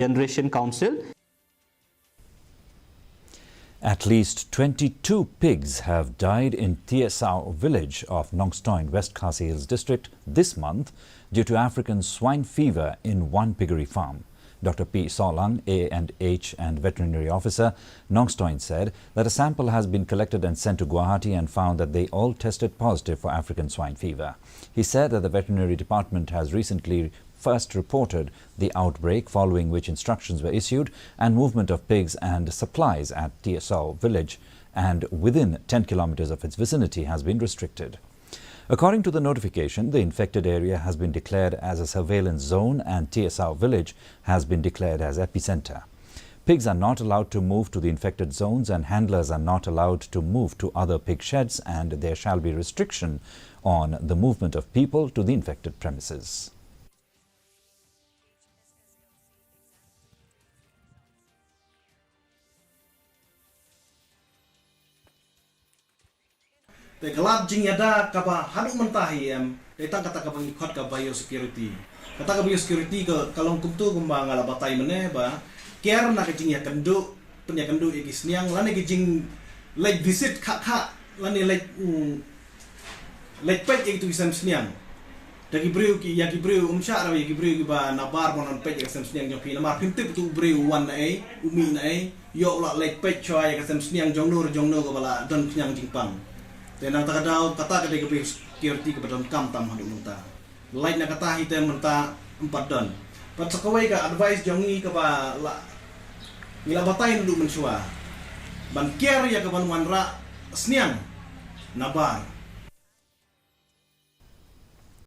Generation Council. At least 22 pigs have died in Tiesau village of Nongstoin, West Khasi Hills district this month due to African swine fever in one piggery farm. Dr. P. Solang, A&H and veterinary officer, Nongstoin said that a sample has been collected and sent to Guwahati and found that they all tested positive for African swine fever. He said that the veterinary department has recently first reported the outbreak, following which instructions were issued and movement of pigs and supplies at Tiesau village and within 10 kilometers of its vicinity has been restricted. According to the notification, the infected area has been declared as a surveillance zone and Tiesau village has been declared as epicenter. Pigs are not allowed to move to the infected zones and handlers are not allowed to move to other pig sheds, and there shall be restriction on the movement of people to the infected premises. Te galap jing yada kaba haduk mentahi datang kata kaba ikut ka biosecurity. Kata ka biosecurity ke kalong kumtu kumba ngala batai mene ba care na ke jing ya kendu penya kendu iki sniang lane ke jing like visit kha lane like pet itu isam sniang. Dagi breu ki ya ki breu umsha ra ki breu ki ba nabar monon pet isam sniang joki na mar pintip tu breu wan na umi na yo la like pet choy ka isam sniang jongno ko bala don sniang jingpang. Dan ang takadaw kata kadai kepi security kepada kam tam haduk menta. Lain nak kata hitam menta 4 don. Pat sakawai ka advice jongi ke ba la ngila batai duduk mensua. Ban care ya ke ban wanra sniang nabar.